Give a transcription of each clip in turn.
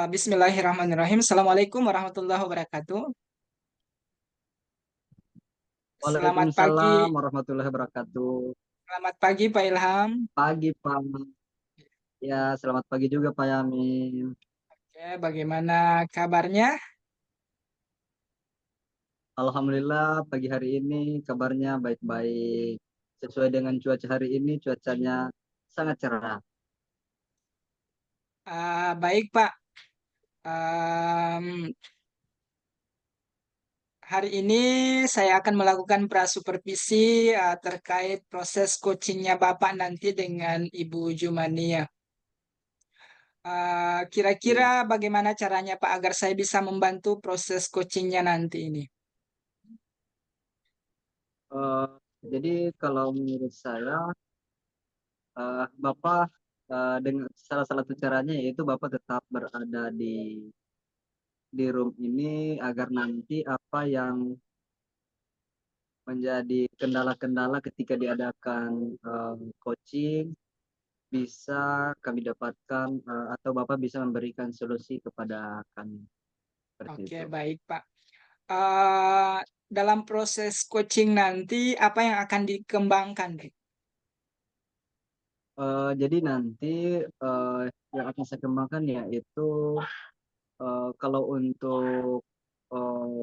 Bismillahirrahmanirrahim. Assalamualaikum warahmatullahi wabarakatuh. Selamat Waalaikumsalam pagi, warahmatullahi wabarakatuh. selamat pagi Pak Ilham. Pagi, Pak. Ya, selamat pagi juga, Pak Yamin. Oke, bagaimana kabarnya? Alhamdulillah, pagi hari ini kabarnya baik-baik. Sesuai dengan cuaca hari ini, cuacanya sangat cerah. Baik Pak. Em, Hari ini saya akan melakukan prasupervisi terkait proses coachingnya Bapak nanti dengan Ibu Jumania. Kira-kira Iya. bagaimana caranya Pak agar saya bisa membantu proses coachingnya nanti ini? Eh, jadi kalau menurut saya, Bapak dengan salah satu caranya yaitu Bapak tetap berada di room ini agar nanti apa yang menjadi kendala-kendala ketika diadakan coaching bisa kami dapatkan atau Bapak bisa memberikan solusi kepada kami seperti Oke, itu. baik Pak. eh Dalam proses coaching nanti apa yang akan dikembangkan, Dek? Jadi nanti eh, yang akan saya kembangkan yaitu kalau untuk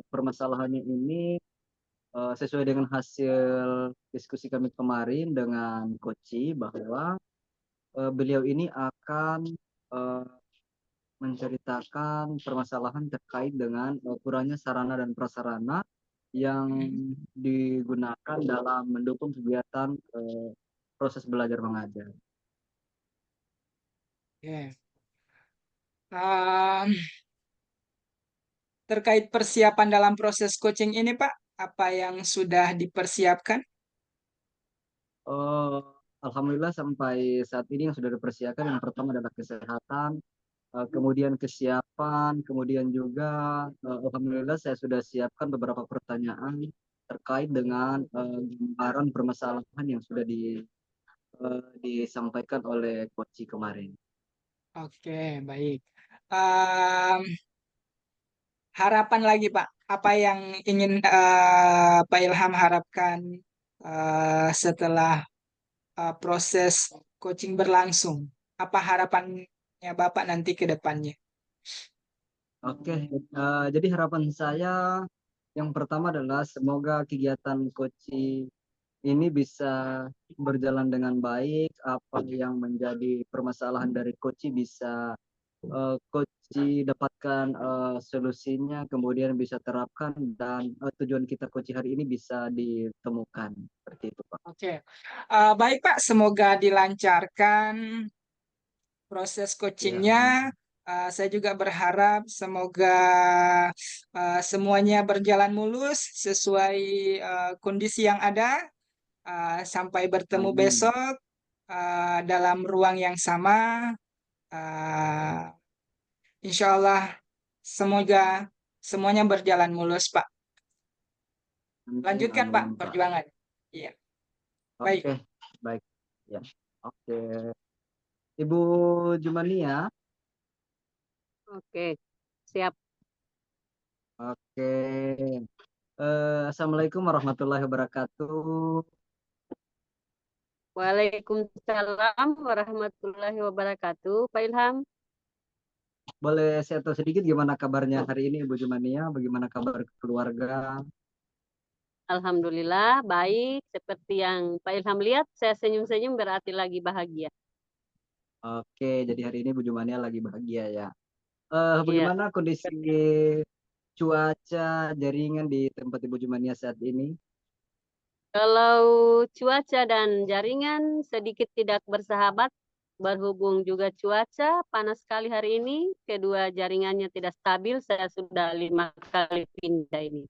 permasalahannya ini sesuai dengan hasil diskusi kami kemarin dengan Koci bahwa beliau ini akan eh, menceritakan permasalahan terkait dengan kurangnya sarana dan prasarana yang Hmm, digunakan dalam mendukung kegiatan proses belajar mengajar. oke. Em, Terkait persiapan dalam proses coaching ini, Pak, apa yang sudah dipersiapkan? Eh, Alhamdulillah sampai saat ini yang sudah dipersiapkan yang pertama adalah kesehatan, kemudian kesiapan, kemudian juga Alhamdulillah saya sudah siapkan beberapa pertanyaan terkait dengan gambaran permasalahan yang sudah disampaikan oleh Koci kemarin. Oke, baik. Em, Harapan lagi, Pak. Apa yang ingin Pak Ilham harapkan setelah proses coaching berlangsung? Apa harapannya Bapak nanti ke depannya? Oke, jadi harapan saya yang pertama adalah semoga kegiatan Koci ini bisa berjalan dengan baik. Apa yang menjadi permasalahan dari Koci bisa Koci dapatkan solusinya, kemudian bisa terapkan dan tujuan kita Koci hari ini bisa ditemukan. Seperti itu, Pak. Oke, baik Pak. Semoga dilancarkan proses Ya, coachingnya. Saya juga berharap semoga semuanya berjalan mulus sesuai kondisi yang ada. Sampai bertemu amin. besok dalam ruang yang sama. Uh, Insya Allah, semoga semuanya berjalan mulus, Pak. Amin, Lanjutkan, Pak, amin, Pak. perjuangan. Iya, baik. Oke, baik. Ya, oke. Ibu Jumania, Oke, siap. oke. Assalamualaikum warahmatullahi wabarakatuh. Waalaikumsalam warahmatullahi wabarakatuh. Pak Ilham, Boleh saya tahu sedikit gimana kabarnya hari ini Ibu Jumania? Bagaimana kabar keluarga? Alhamdulillah baik. Seperti yang Pak Ilham lihat, saya senyum-senyum berarti lagi bahagia. Oke, jadi hari ini Bu Jumania lagi bahagia ya. Iya. Bagaimana kondisi cuaca jaringan di tempat Ibu Jumania saat ini? Kalau cuaca dan jaringan sedikit tidak bersahabat, berhubung juga cuaca panas sekali hari ini, kedua jaringannya tidak stabil, saya sudah 5 kali pindah ini.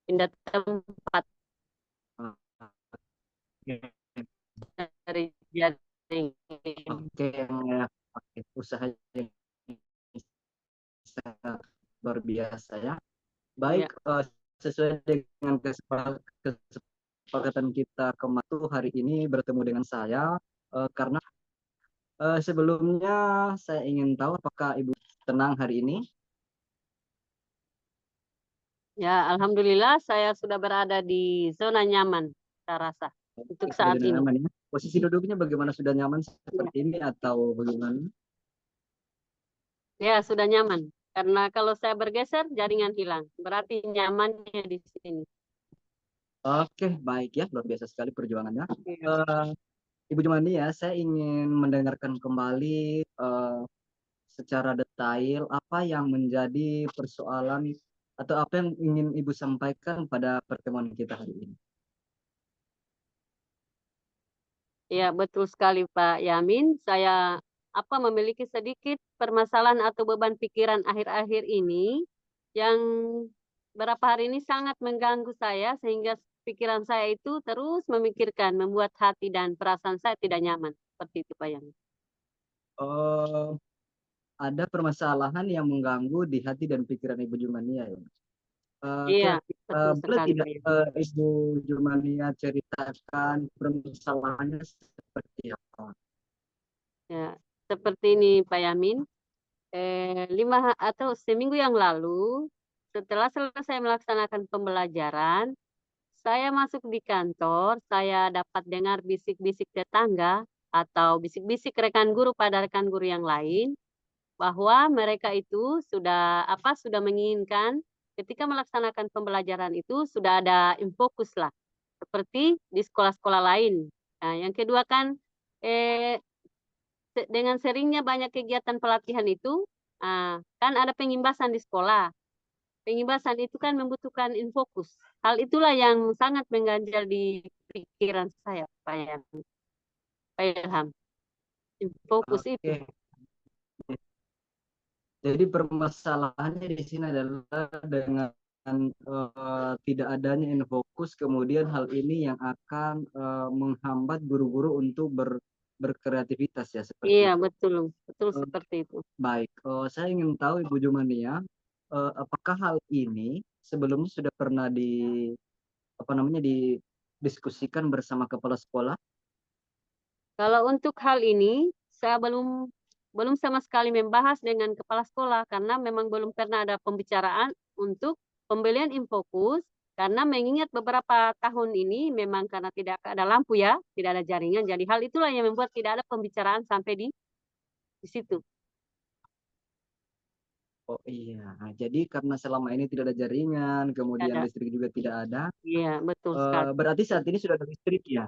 Pindah tempat Oke, dari jaring. oke, ya. Oke, usaha yang sangat luar biasa ya. Baik, Ya. sesuai dengan kesepakatan kita kemarin hari ini bertemu dengan saya karena sebelumnya saya ingin tahu apakah Ibu tenang hari ini? Ya, alhamdulillah saya sudah berada di zona nyaman, saya rasa untuk Sudah saat ini. nyaman ya. Posisi duduknya bagaimana? Sudah nyaman Ya, seperti ini atau bagaimana? ya, sudah nyaman. Karena kalau saya bergeser, jaringan hilang. Berarti nyamannya di sini. Oke, baik ya. Luar biasa sekali perjuangannya. Ya. Eh, Ibu Jumania, saya ingin mendengarkan kembali secara detail apa yang menjadi persoalan atau apa yang ingin Ibu sampaikan pada pertemuan kita hari ini. Ya, betul sekali Pak Yamin. Saya memiliki sedikit permasalahan atau beban pikiran akhir-akhir ini yang berapa hari ini sangat mengganggu saya sehingga pikiran saya itu terus memikirkan, membuat hati dan perasaan saya tidak nyaman. Seperti itu Pak Yamin. Eh, ada permasalahan yang mengganggu di hati dan pikiran Ibu Jumania ya. Iya, betul Boleh sekali tidak Pak Yamin. Ibu Jumania ceritakan permasalahannya seperti apa? Ya, seperti ini Pak Yamin. 5 atau seminggu yang lalu, setelah selesai melaksanakan pembelajaran, saya masuk di kantor, saya dapat dengar bisik-bisik tetangga atau bisik-bisik rekan guru pada rekan guru yang lain bahwa mereka itu sudah menginginkan ketika melaksanakan pembelajaran itu sudah ada infokus lah seperti di sekolah-sekolah lain. Nah, yang kedua kan eh, dengan seringnya banyak kegiatan pelatihan itu kan ada pengimbasan di sekolah. Pengimbasan itu kan membutuhkan infokus. Hal itulah yang sangat mengganjal di pikiran saya, Pak Ilham. Infokus itu. Oke, jadi permasalahannya di sini adalah dengan tidak adanya infokus, kemudian hal ini yang akan menghambat guru-guru untuk berkreativitas ya Iya, seperti itu. betul. Betul Eh, seperti itu. Baik, saya ingin tahu Ibu Jumania, apakah hal ini sebelumnya sudah pernah apa namanya didiskusikan bersama kepala sekolah? Kalau untuk hal ini, saya belum sama sekali membahas dengan kepala sekolah karena memang belum pernah ada pembicaraan untuk pembelian infokus karena mengingat beberapa tahun ini memang karena tidak ada lampu ya, tidak ada jaringan. Jadi hal itulah yang membuat tidak ada pembicaraan sampai di situ. Oh iya, nah, jadi karena selama ini tidak ada jaringan, kemudian Ada. listrik juga tidak ada, Iya, betul sekali. berarti saat ini sudah ada listrik ya?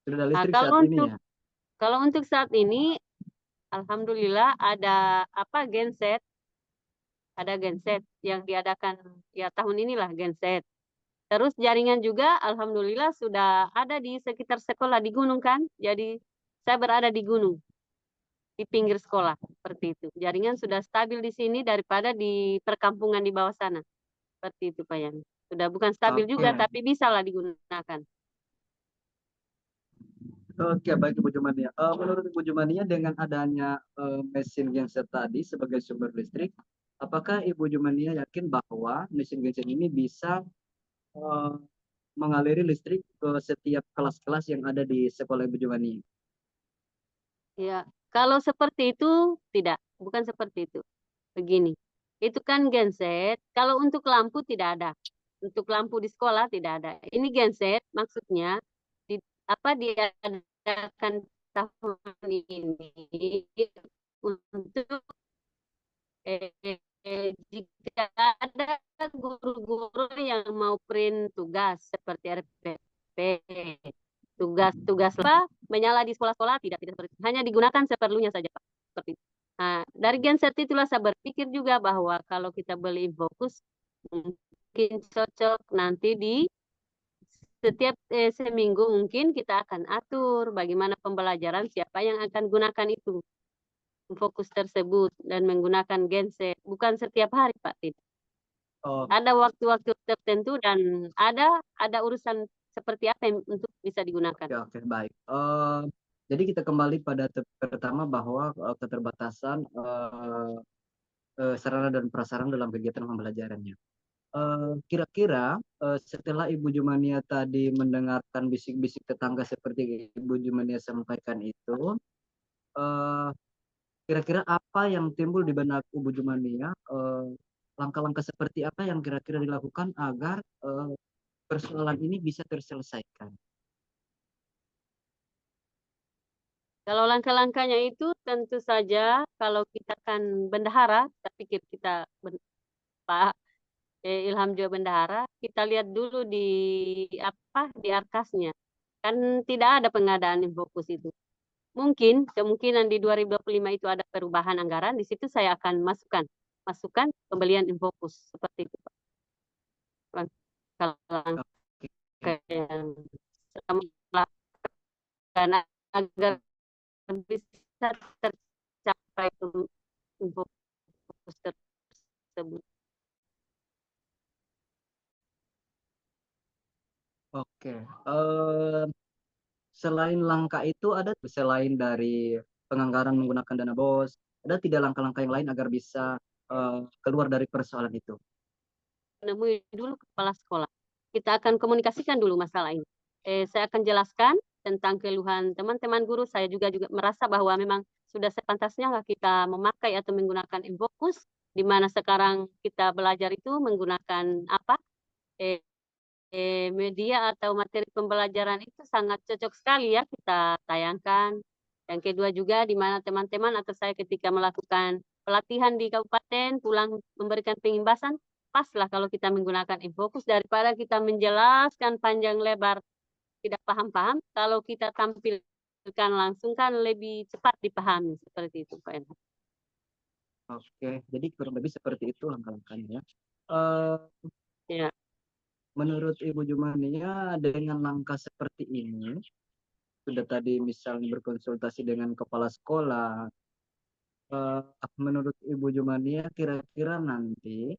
Sudah ada Nah, listrik saat ini ya? kalau untuk saat ini, alhamdulillah ada genset yang diadakan ya tahun inilah genset. Terus jaringan juga alhamdulillah sudah ada di sekitar sekolah di gunung kan. Jadi saya berada di gunung, di pinggir sekolah seperti itu. Jaringan sudah stabil di sini daripada di perkampungan di bawah sana. Seperti itu Pak Yan. Sudah bukan stabil juga Oke, tapi bisa lah digunakan. oke baik Ibu Jumania. Menurut Ibu Jumania dengan adanya mesin genset tadi sebagai sumber listrik, apakah Ibu Jumania yakin bahwa mesin genset ini bisa eh, mengaliri listrik ke setiap kelas-kelas yang ada di sekolah Ibu Jumania? Ya, kalau seperti itu tidak, bukan seperti itu. Begini, itu kan genset. Kalau untuk lampu tidak ada. Untuk lampu di sekolah tidak ada. Ini genset maksudnya di, diadakan tahun ini untuk jika ada guru-guru yang mau print tugas seperti RPP, tugas-tugas apa menyala di sekolah-sekolah tidak seperti itu. Hanya digunakan seperlunya saja Pak. Seperti itu. Nah, dari genset itulah saya berpikir juga bahwa kalau kita beli Infocus mungkin cocok nanti di setiap seminggu mungkin kita akan atur bagaimana pembelajaran siapa yang akan gunakan itu fokus tersebut dan menggunakan genset bukan setiap hari Pak tidak. Oh, Ada waktu-waktu tertentu dan ada urusan seperti apa yang untuk bisa digunakan. oke oke baik. Jadi kita kembali pada pertama bahwa keterbatasan sarana dan prasarana dalam kegiatan pembelajarannya. Kira-kira setelah Ibu Jumania tadi mendengarkan bisik-bisik tetangga seperti Ibu Jumania sampaikan itu, eh, kira-kira apa yang timbul di benak Ibu Jumania, langkah-langkah seperti apa yang kira-kira dilakukan agar persoalan ini bisa terselesaikan? Kalau langkah-langkahnya itu tentu saja kalau kita kan bendahara, saya pikir kita Pak Ilham juga bendahara, kita lihat dulu di apa di arkasnya. Kan tidak ada pengadaan Infokus itu. Mungkin kemungkinan di 2025 itu ada perubahan anggaran, di situ saya akan masukkan pembelian Infokus seperti itu Pak. Langkah-langkah yang saya lakukan agar bisa tercapai Infokus tersebut. Oke, selain langkah itu ada selain dari penganggaran menggunakan dana BOS, ada tidak langkah-langkah yang lain agar bisa keluar dari persoalan itu? Menemui dulu kepala sekolah. Kita akan komunikasikan dulu masalah ini. Saya akan jelaskan tentang keluhan teman-teman guru. Saya juga merasa bahwa memang sudah sepantasnya kita memakai atau menggunakan Infokus, di mana sekarang kita belajar itu menggunakan apa? Media atau materi pembelajaran itu sangat cocok sekali ya kita tayangkan. Yang kedua juga di mana teman-teman atau saya ketika melakukan pelatihan di kabupaten pulang memberikan pengimbasan, paslah kalau kita menggunakan Infokus daripada kita menjelaskan panjang lebar tidak paham-paham, kalau kita tampilkan langsung kan lebih cepat dipahami seperti itu Pak Enhar. Oke, jadi kurang lebih seperti itu langkah-langkahnya. Eh, Ya. Menurut Ibu Jumania dengan langkah seperti ini, sudah tadi misalnya berkonsultasi dengan kepala sekolah, eh, menurut Ibu Jumania kira-kira nanti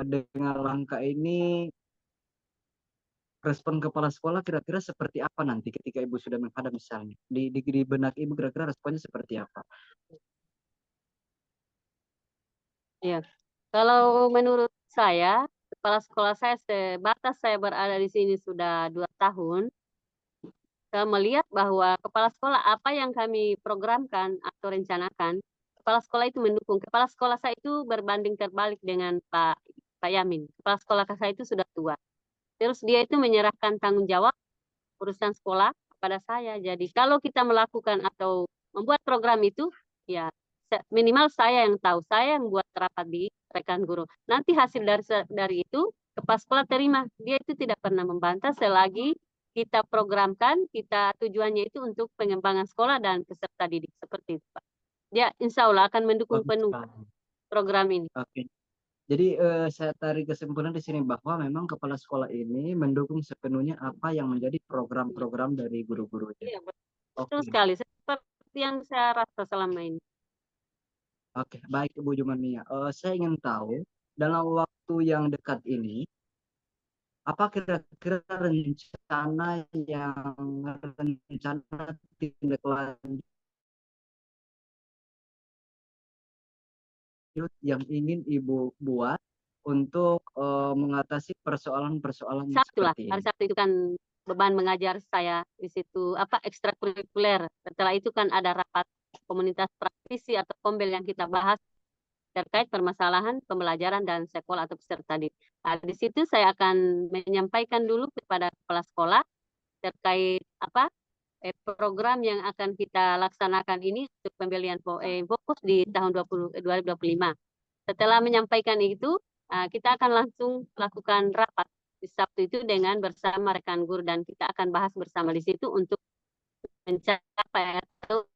dengan langkah ini respon kepala sekolah kira-kira seperti apa nanti ketika Ibu sudah menghadap misalnya di benak Ibu kira-kira responnya seperti apa? Ya, kalau menurut saya, kepala sekolah saya sebatas saya berada di sini sudah 2 tahun, saya melihat bahwa kepala sekolah apa yang kami programkan atau rencanakan, kepala sekolah itu mendukung. Kepala sekolah saya itu berbanding terbalik dengan Pak Yamin. Kepala sekolah saya itu sudah tua. Terus dia itu menyerahkan tanggung jawab urusan sekolah kepada saya. Jadi kalau kita melakukan atau membuat program itu, ya minimal saya yang tahu, saya yang buat rapat di rekan guru. Nanti hasil dari itu kepala sekolah terima. Dia itu tidak pernah membantah selagi kita programkan, kita tujuannya itu untuk pengembangan sekolah dan peserta didik seperti itu, Pak. Dia insya Allah akan mendukung Bagus penuh sekali. program ini. Oke. Jadi saya tarik kesimpulan di sini bahwa memang kepala sekolah ini mendukung sepenuhnya apa yang menjadi program-program dari guru-gurunya. Iya, betul Oke, sekali. Seperti yang saya rasa selama ini. oke, baik Ibu Jumania. Saya ingin tahu dalam waktu yang dekat ini, apa kira-kira rencana tindak lanjut yang ingin Ibu buat untuk mengatasi persoalan-persoalan Sabtu lah. seperti Hari ini? Sabtu itu kan beban mengajar saya di situ apa ekstrakurikuler. Setelah itu kan ada rapat komunitas praktisi atau kombel yang kita bahas terkait permasalahan pembelajaran dan sekolah atau peserta didik. Nah, di situ saya akan menyampaikan dulu kepada kepala sekolah terkait apa program yang akan kita laksanakan ini untuk pembelian fokus di tahun 2025. Setelah menyampaikan itu, kita akan langsung lakukan rapat di Sabtu itu dengan bersama rekan guru dan kita akan bahas bersama di situ untuk mencapai atau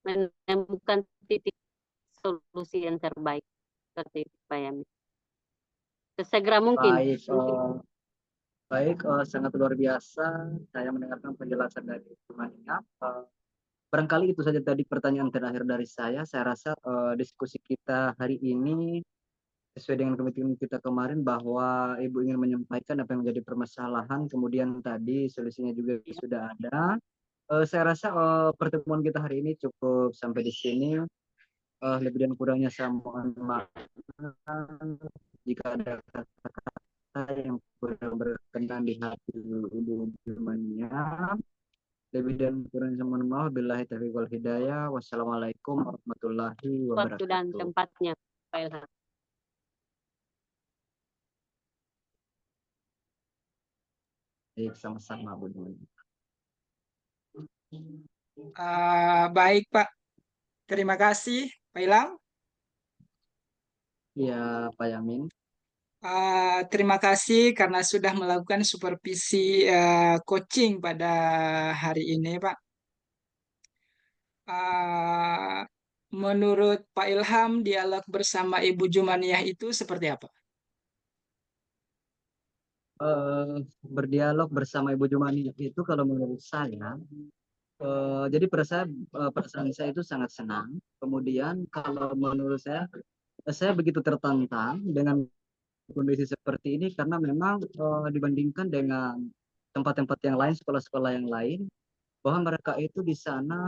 menemukan titik solusi yang terbaik seperti itu Pak Yamin. Sesegera mungkin. Baik, baik, sangat luar biasa. Saya mendengarkan penjelasan dari temannya. Barangkali itu saja tadi pertanyaan terakhir dari saya. Saya rasa diskusi kita hari ini sesuai dengan komitmen kita kemarin bahwa Ibu ingin menyampaikan apa yang menjadi permasalahan, kemudian tadi solusinya juga sudah ada. Saya rasa pertemuan kita hari ini cukup sampai di sini. Lebih dan kurangnya saya mohon maaf jika ada kata-kata yang kurang berkenan di hati Ibu Jumania. Lebih dan kurangnya saya mohon maaf. Billahi taufiq wal hidayah. Wassalamualaikum warahmatullahi Waktu dan wabarakatuh. tempatnya, Pak Ilham. Baik, sama-sama Bu Dwi. Baik, Pak. Terima kasih, Pak Ilham. Ya, Pak Yamin. Terima kasih karena sudah melakukan supervisi coaching pada hari ini, Pak. Ah, Menurut Pak Ilham, dialog bersama Ibu Jumaniah itu seperti apa? Berdialog bersama Ibu Jumani itu kalau menurut saya, jadi perasaan saya itu sangat senang. Kemudian kalau menurut saya begitu tertantang dengan kondisi seperti ini karena memang dibandingkan dengan tempat-tempat yang lain, sekolah-sekolah yang lain, bahwa mereka itu di sana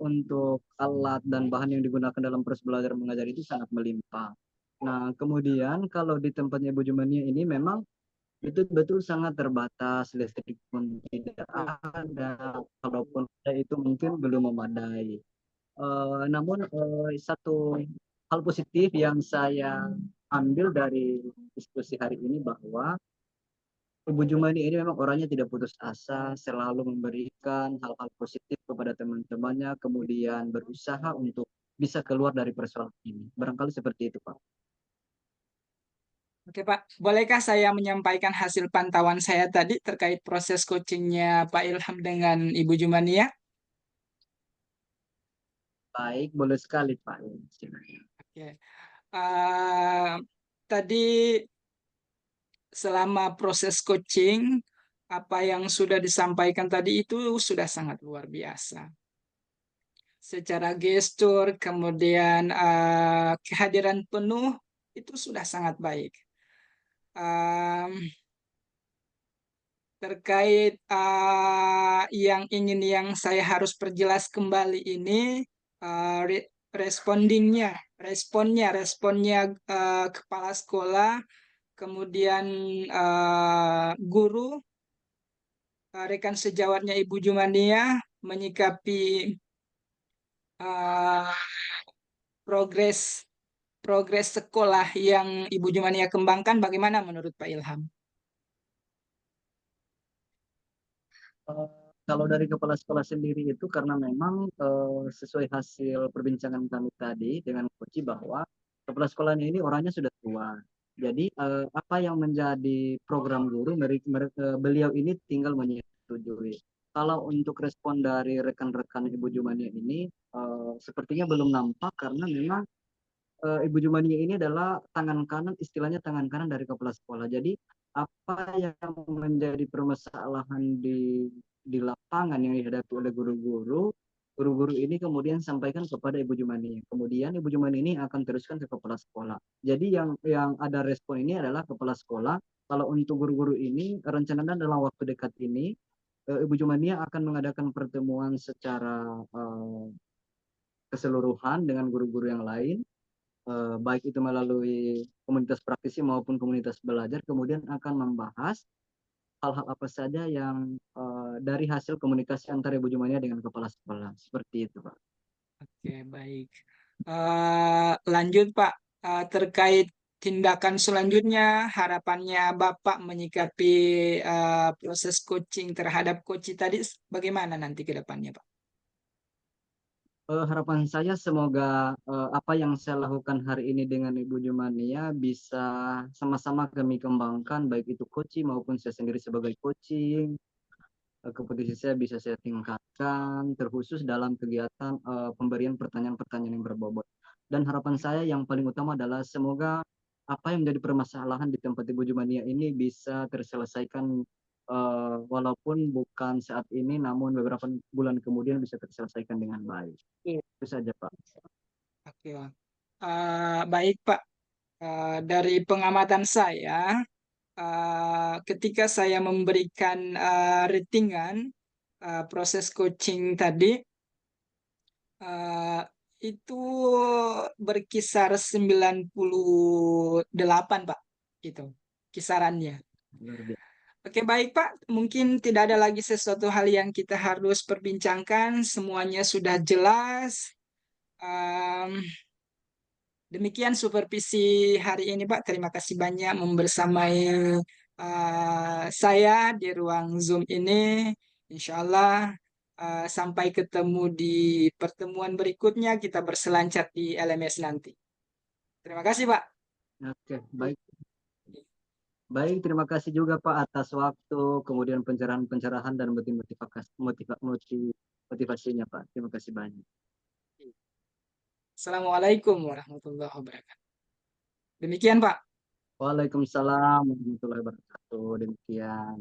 untuk alat dan bahan yang digunakan dalam proses belajar mengajar itu sangat melimpah. Nah, kemudian kalau di tempatnya Bu Jumania ini memang betul-betul sangat terbatas, listrik pun tidak ada, kalaupun ada itu mungkin belum memadai. Namun satu hal positif yang saya ambil dari diskusi hari ini bahwa Ibu Jumani ini memang orangnya tidak putus asa, selalu memberikan hal-hal positif kepada teman-temannya, kemudian berusaha untuk bisa keluar dari persoalan ini. Barangkali seperti itu, Pak. Oke, Pak. Bolehkah saya menyampaikan hasil pantauan saya tadi terkait proses coachingnya Pak Ilham dengan Ibu Jumania? Baik, boleh sekali, Pak. Oke. Ah, Tadi selama proses coaching, apa yang sudah disampaikan tadi itu sudah sangat luar biasa. Secara gestur, kemudian kehadiran penuh, itu sudah sangat baik. Em, Terkait yang saya harus perjelas kembali ini, responnya kepala sekolah, kemudian guru, rekan sejawatnya Ibu Jumania menyikapi uh, progres progres sekolah yang Ibu Jumania kembangkan. Bagaimana menurut Pak Ilham? Eh, Kalau dari kepala sekolah sendiri itu karena memang sesuai hasil perbincangan kami tadi dengan Koci bahwa kepala sekolahnya ini orangnya sudah tua. Jadi apa yang menjadi program guru beliau ini tinggal menyetujui. Kalau untuk respon dari rekan-rekan Ibu Jumania ini sepertinya belum nampak karena memang Ibu Jumania ini adalah tangan kanan, istilahnya tangan kanan dari kepala sekolah. Jadi apa yang menjadi permasalahan di lapangan yang dihadapi oleh guru-guru ini kemudian sampaikan kepada Ibu Jumani. Kemudian Ibu Jumani ini akan teruskan ke kepala sekolah. Jadi yang ada respon ini adalah kepala sekolah. Kalau untuk guru-guru ini rencananya dalam waktu dekat ini Ibu Jumania akan mengadakan pertemuan secara keseluruhan dengan guru-guru yang lain, baik itu melalui komunitas praktisi maupun komunitas belajar, kemudian akan membahas hal-hal apa saja yang dari hasil komunikasi antara Ibu Jumania dengan kepala sekolah. Seperti itu, Pak. Oke, baik. Lanjut, Pak. Terkait tindakan selanjutnya, harapannya Bapak menyikapi proses coaching terhadap coach tadi bagaimana nanti ke depannya, Pak? Harapan saya semoga apa yang saya lakukan hari ini dengan Ibu Jumania bisa sama-sama kami kembangkan, baik itu coaching maupun saya sendiri sebagai coaching. Kompetisi saya bisa saya tingkatkan, terkhusus dalam kegiatan pemberian pertanyaan-pertanyaan yang berbobot. Dan harapan saya yang paling utama adalah semoga apa yang menjadi permasalahan di tempat Ibu Jumania ini bisa terselesaikan walaupun bukan saat ini, namun beberapa bulan kemudian bisa terselesaikan dengan baik. Iya. Itu saja, Pak. Oke, Pak. Baik, Pak. Dari pengamatan saya, ketika saya memberikan ratingan proses coaching tadi, uh, itu berkisar 98, Pak. Itu kisarannya. Luar biasa. Oke, baik Pak. Mungkin tidak ada lagi sesuatu hal yang kita harus perbincangkan. Semuanya sudah jelas. Em, Demikian supervisi hari ini, Pak. Terima kasih banyak membersamai saya di ruang Zoom ini. Insya Allah, sampai ketemu di pertemuan berikutnya. Kita berselancar di LMS nanti. Terima kasih, Pak. Oke, baik. Baik, terima kasih juga Pak atas waktu, kemudian pencerahan dan motivasinya Pak. Terima kasih banyak. Assalamualaikum warahmatullahi wabarakatuh. Demikian, Pak. Waalaikumsalam warahmatullahi wabarakatuh. Demikian.